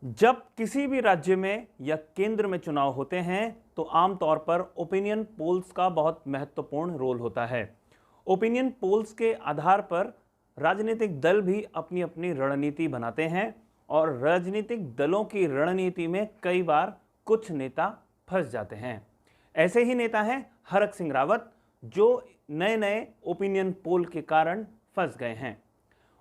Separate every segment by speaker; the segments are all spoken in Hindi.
Speaker 1: जब किसी भी राज्य में या केंद्र में चुनाव होते हैं तो आमतौर पर ओपिनियन पोल्स का बहुत महत्वपूर्ण रोल होता है। ओपिनियन पोल्स के आधार पर राजनीतिक दल भी अपनी अपनी रणनीति बनाते हैं और राजनीतिक दलों की रणनीति में कई बार कुछ नेता फंस जाते हैं। ऐसे ही नेता हैं हरक सिंह रावत, जो नए नए ओपिनियन पोल के कारण फंस गए हैं।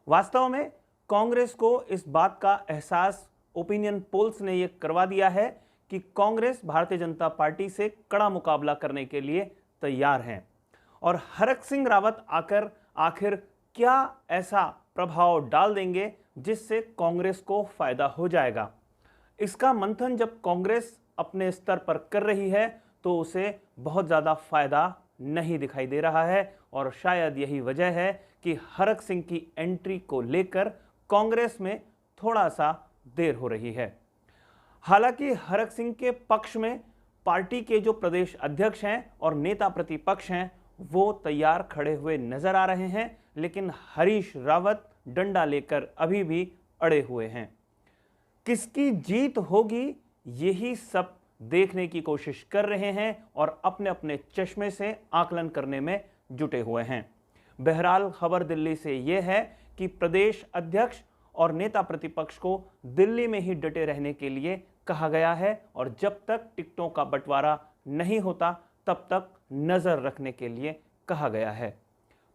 Speaker 1: वास्तव में कांग्रेस को इस बात का एहसास ओपिनियन पोल्स ने यह करवा दिया है कि कांग्रेस भारतीय जनता पार्टी से कड़ा मुकाबला करने के लिए तैयार है और हरक सिंह रावत आखिर क्या ऐसा प्रभाव डाल देंगे जिससे कांग्रेस को फायदा हो जाएगा। इसका मंथन जब कांग्रेस अपने स्तर पर कर रही है तो उसे बहुत ज्यादा फायदा नहीं दिखाई दे रहा है और शायद यही वजह है कि हरक सिंह की एंट्री को लेकर कांग्रेस में थोड़ा सा देर हो रही है। हालांकि हरक सिंह के पक्ष में पार्टी के जो प्रदेश अध्यक्ष हैं और नेता प्रतिपक्ष हैं वो तैयार खड़े हुए नजर आ रहे हैं, लेकिन हरीश रावत डंडा लेकर अभी भी अड़े हुए हैं। किसकी जीत होगी यही सब देखने की कोशिश कर रहे हैं और अपने अपने चश्मे से आकलन करने में जुटे हुए हैं। बहरहाल खबर दिल्ली से यह है कि प्रदेश अध्यक्ष और नेता प्रतिपक्ष को दिल्ली में ही डटे रहने के लिए कहा गया है और जब तक टिकटों का बंटवारा नहीं होता तब तक नजर रखने के लिए कहा गया है।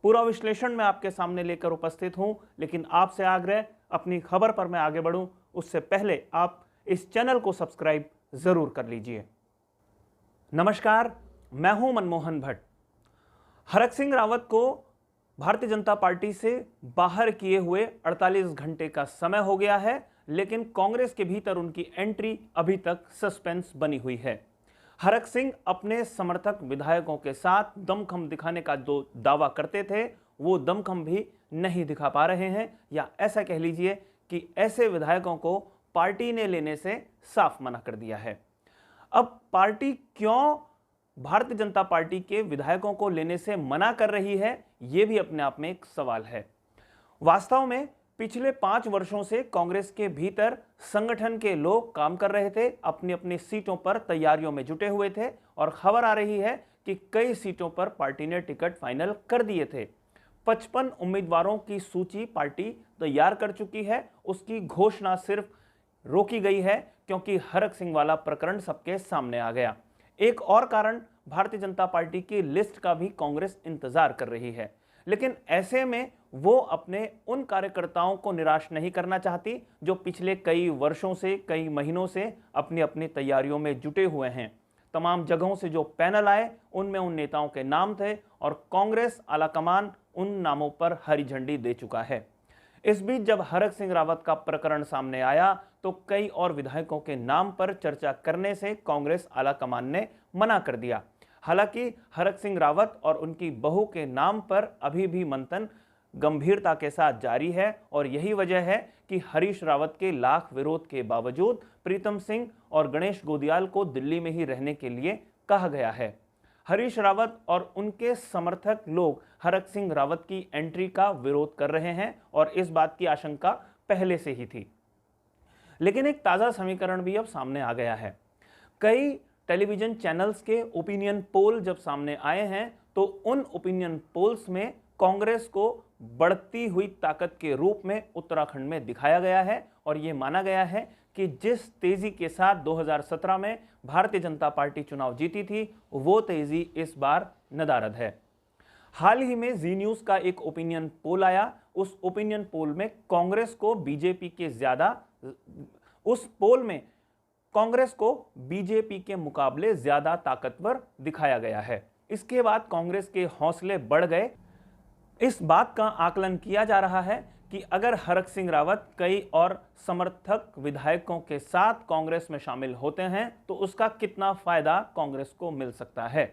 Speaker 1: पूरा विश्लेषण मैं आपके सामने लेकर उपस्थित हूं, लेकिन आपसे आग्रह, अपनी खबर पर मैं आगे बढ़ूं उससे पहले आप इस चैनल को सब्सक्राइब जरूर कर लीजिए। नमस्कार, मैं हूं मनमोहन भट्ट। हरक सिंह रावत को भारतीय जनता पार्टी से बाहर किए हुए 48 घंटे का समय हो गया है, लेकिन कांग्रेस के भीतर उनकी एंट्री अभी तक सस्पेंस बनी हुई है। हरक सिंह अपने समर्थक विधायकों के साथ दमखम दिखाने का जो दावा करते थे वो दमखम भी नहीं दिखा पा रहे हैं, या ऐसा कह लीजिए कि ऐसे विधायकों को पार्टी ने लेने से साफ मना कर दिया है। अब पार्टी क्यों भारतीय जनता पार्टी के विधायकों को लेने से मना कर रही है, यह भी अपने आप में एक सवाल है। वास्तव में पिछले 5 वर्षों से कांग्रेस के भीतर संगठन के लोग काम कर रहे थे, अपनी अपनी सीटों पर तैयारियों में जुटे हुए थे और खबर आ रही है कि कई सीटों पर पार्टी ने टिकट फाइनल कर दिए थे। 55 उम्मीदवारों की सूची पार्टी तैयार कर चुकी है। उसकी घोषणा सिर्फ रोकी गई है क्योंकि हरक सिंह वाला प्रकरण सबके सामने आ गया। एक और कारण भारतीय जनता पार्टी की लिस्ट का भी कांग्रेस इंतजार कर रही है, लेकिन ऐसे में वो अपने उन कार्यकर्ताओं को निराश नहीं करना चाहती जो पिछले कई वर्षों से, कई महीनों से अपनी अपनी तैयारियों में जुटे हुए हैं। तमाम जगहों से जो पैनल आए उनमें उन नेताओं के नाम थे और कांग्रेस आलाकमान उन नामों पर हरी झंडी दे चुका है। इस बीच जब हरक सिंह रावत का प्रकरण सामने आया तो कई और विधायकों के नाम पर चर्चा करने से कांग्रेस आलाकमान ने मना कर दिया। हालांकि हरक सिंह रावत और उनकी बहू के नाम पर अभी भी मंथन गंभीरता के साथ जारी है और यही वजह है कि हरीश रावत के लाख विरोध के बावजूद प्रीतम सिंह और गणेश गोदियाल को दिल्ली में ही रहने के लिए कहा गया है। हरीश रावत और उनके समर्थक लोग हरक सिंह रावत की एंट्री का विरोध कर रहे हैं और इस बात की आशंका पहले से ही थी, लेकिन एक ताजा समीकरण भी अब सामने आ गया है। कई टेलीविजन चैनल्स के ओपिनियन पोल जब सामने आए हैं तो उन ओपिनियन पोल्स में कांग्रेस को बढ़ती हुई ताकत के रूप में उत्तराखंड में दिखाया गया है और यह माना गया है कि जिस तेजी के साथ 2017 में भारतीय जनता पार्टी चुनाव जीती थी वो तेजी इस बार नदारद है। हाल ही में जी न्यूज का एक ओपिनियन पोल आया। उस ओपिनियन पोल में कांग्रेस को बीजेपी के उस पोल में कांग्रेस को बीजेपी के मुकाबले ज्यादा ताकतवर दिखाया गया है। इसके बाद कांग्रेस के हौसले बढ़ गए। इस बात का आकलन किया जा रहा है कि अगर हरक सिंह रावत कई और समर्थक विधायकों के साथ कांग्रेस में शामिल होते हैं तो उसका कितना फायदा कांग्रेस को मिल सकता है।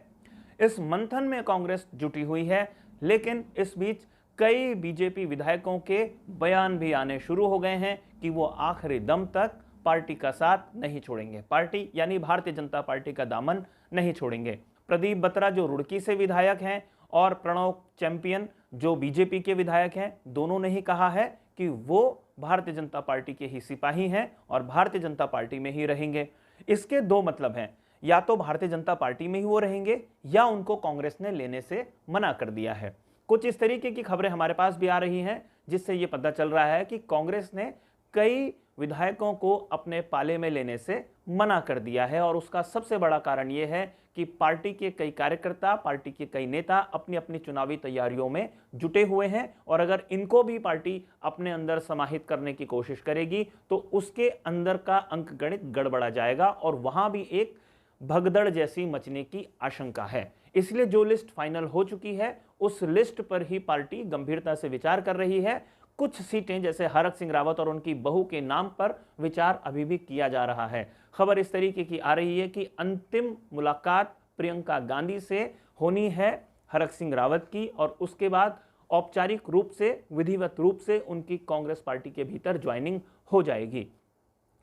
Speaker 1: इस मंथन में कांग्रेस जुटी हुई है, लेकिन इस बीच कई बीजेपी विधायकों के बयान भी आने शुरू हो गए हैं कि वो आखिरी दम तक पार्टी का साथ नहीं छोड़ेंगे, पार्टी यानी भारतीय जनता पार्टी का दामन नहीं छोड़ेंगे। प्रदीप बत्रा जो रुड़की से विधायक हैं और प्रणव चैंपियन जो बीजेपी के विधायक हैं, दोनों ने ही कहा है कि वो भारतीय जनता पार्टी के ही सिपाही हैं और भारतीय जनता पार्टी में ही रहेंगे। इसके दो मतलब हैं, या तो भारतीय जनता पार्टी में ही वो रहेंगे या उनको कांग्रेस ने लेने से मना कर दिया है। कुछ इस तरीके की खबरें हमारे पास भी आ रही हैं, जिससे ये पता चल रहा है कि कांग्रेस ने कई विधायकों को अपने पाले में लेने से मना कर दिया है। और उसका सबसे बड़ा कारण यह है कि पार्टी के कई कार्यकर्ता, पार्टी के कई नेता अपनी अपनी चुनावी तैयारियों में जुटे हुए हैं, और अगर इनको भी पार्टी अपने अंदर समाहित करने की कोशिश करेगी तो उसके अंदर का अंकगणित गड़बड़ा जाएगा और वहां भी एक भगदड़ जैसी मचने की आशंका है। इसलिए जो लिस्ट फाइनल हो चुकी है उस लिस्ट पर ही पार्टी गंभीरता से विचार कर रही है। कुछ सीटें जैसे हरक सिंह रावत और उनकी बहू के नाम पर विचार अभी भी किया जा रहा है। खबर इस तरीके की आ रही है कि अंतिम मुलाकात प्रियंका गांधी से होनी है हरक सिंह रावत की, और उसके बाद औपचारिक रूप से, विधिवत रूप से उनकी कांग्रेस पार्टी के भीतर ज्वाइनिंग हो जाएगी।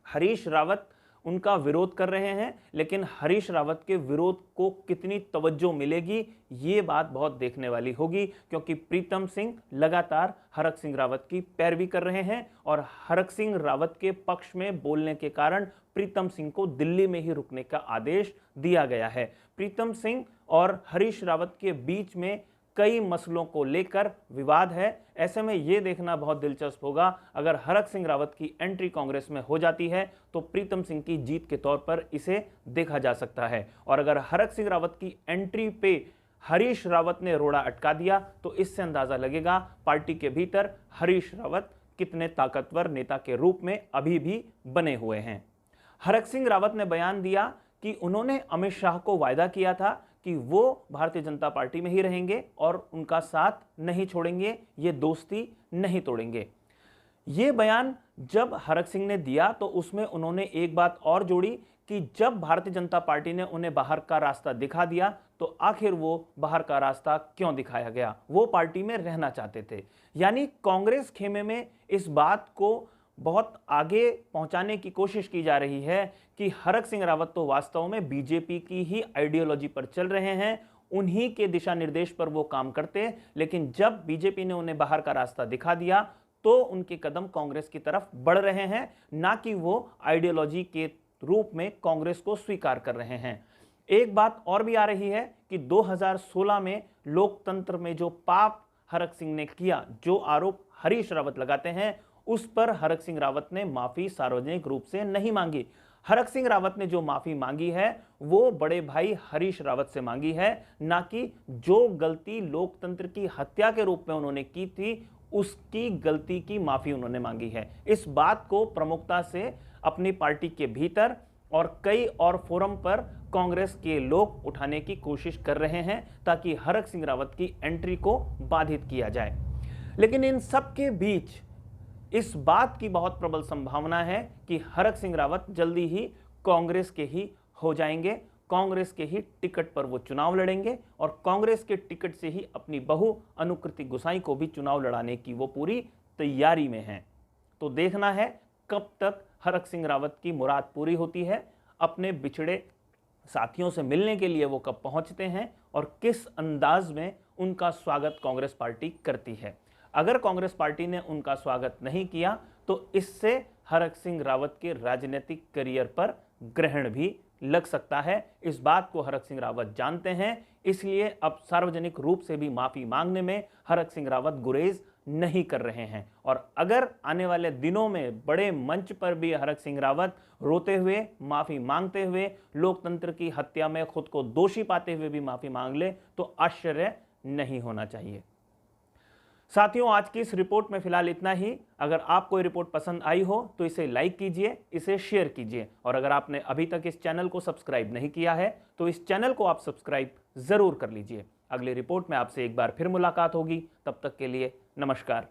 Speaker 1: हरीश रावत उनका विरोध कर रहे हैं, लेकिन हरीश रावत के विरोध को कितनी तवज्जो मिलेगी ये बात बहुत देखने वाली होगी, क्योंकि प्रीतम सिंह लगातार हरक सिंह रावत की पैरवी कर रहे हैं और हरक सिंह रावत के पक्ष में बोलने के कारण प्रीतम सिंह को दिल्ली में ही रुकने का आदेश दिया गया है। प्रीतम सिंह और हरीश रावत के बीच में कई मसलों को लेकर विवाद है। ऐसे में यह देखना बहुत दिलचस्प होगा, अगर हरक सिंह रावत की एंट्री कांग्रेस में हो जाती है तो प्रीतम सिंह की जीत के तौर पर इसे देखा जा सकता है, और अगर हरक सिंह रावत की एंट्री पे हरीश रावत ने रोड़ा अटका दिया तो इससे अंदाजा लगेगा पार्टी के भीतर हरीश रावत कितने ताकतवर नेता के रूप में अभी भी बने हुए हैं। हरक सिंह रावत ने बयान दिया कि उन्होंने अमित शाह को वायदा किया था कि वो भारतीय जनता पार्टी में ही रहेंगे और उनका साथ नहीं छोड़ेंगे, ये दोस्ती नहीं तोड़ेंगे। ये बयान जब हरक सिंह ने दिया तो उसमें उन्होंने एक बात और जोड़ी कि जब भारतीय जनता पार्टी ने उन्हें बाहर का रास्ता दिखा दिया तो आखिर वो बाहर का रास्ता क्यों दिखाया गया, वो पार्टी में रहना चाहते थे। यानी कांग्रेस खेमे में इस बात को बहुत आगे पहुंचाने की कोशिश की जा रही है कि हरक सिंह रावत तो वास्तव में बीजेपी की ही आइडियोलॉजी पर चल रहे हैं, उन्हीं के दिशा निर्देश पर वो काम करते हैं, लेकिन जब बीजेपी ने उन्हें बाहर का रास्ता दिखा दिया तो उनके कदम कांग्रेस की तरफ बढ़ रहे हैं, ना कि वो आइडियोलॉजी के रूप में कांग्रेस को स्वीकार कर रहे हैं। एक बात और भी आ रही है कि 2016 में लोकतंत्र में जो पाप हरक सिंह ने किया, जो आरोप हरीश रावत लगाते हैं, उस पर हरक सिंह रावत ने माफी सार्वजनिक रूप से नहीं मांगी। हरक सिंह रावत ने जो माफी मांगी है वो बड़े भाई हरीश रावत से मांगी है, ना कि जो गलती लोकतंत्र की हत्या के रूप में उन्होंने की थी उसकी गलती की माफी उन्होंने मांगी है। इस बात को प्रमुखता से अपनी पार्टी के भीतर और कई और फोरम पर कांग्रेस के लोग उठाने की कोशिश कर रहे हैं ताकि हरक सिंह रावत की एंट्री को बाधित किया जाए। लेकिन इन सब के बीच इस बात की बहुत प्रबल संभावना है कि हरक सिंह रावत जल्दी ही कांग्रेस के ही हो जाएंगे, कांग्रेस के ही टिकट पर वो चुनाव लड़ेंगे और कांग्रेस के टिकट से ही अपनी बहू अनुकृति गोसाई को भी चुनाव लड़ाने की वो पूरी तैयारी में हैं। तो देखना है कब तक हरक सिंह रावत की मुराद पूरी होती है, अपने बिछड़े साथियों से मिलने के लिए वो कब पहुंचते हैं और किस अंदाज में उनका स्वागत कांग्रेस पार्टी करती है। अगर कांग्रेस पार्टी ने उनका स्वागत नहीं किया तो इससे हरक सिंह रावत के राजनीतिक करियर पर ग्रहण भी लग सकता है। इस बात को हरक सिंह रावत जानते हैं, इसलिए अब सार्वजनिक रूप से भी माफी मांगने में हरक सिंह रावत गुरेज नहीं कर रहे हैं। और अगर आने वाले दिनों में बड़े मंच पर भी हरक सिंह रावत रोते हुए, माफी मांगते हुए, लोकतंत्र की हत्या में खुद को दोषी पाते हुए भी माफी मांग ले तो आश्चर्य नहीं होना चाहिए। साथियों, आज की इस रिपोर्ट में फिलहाल इतना ही। अगर आपको ये रिपोर्ट पसंद आई हो तो इसे लाइक कीजिए, इसे शेयर कीजिए, और अगर आपने अभी तक इस चैनल को सब्सक्राइब नहीं किया है तो इस चैनल को आप सब्सक्राइब जरूर कर लीजिए। अगली रिपोर्ट में आपसे एक बार फिर मुलाकात होगी, तब तक के लिए नमस्कार।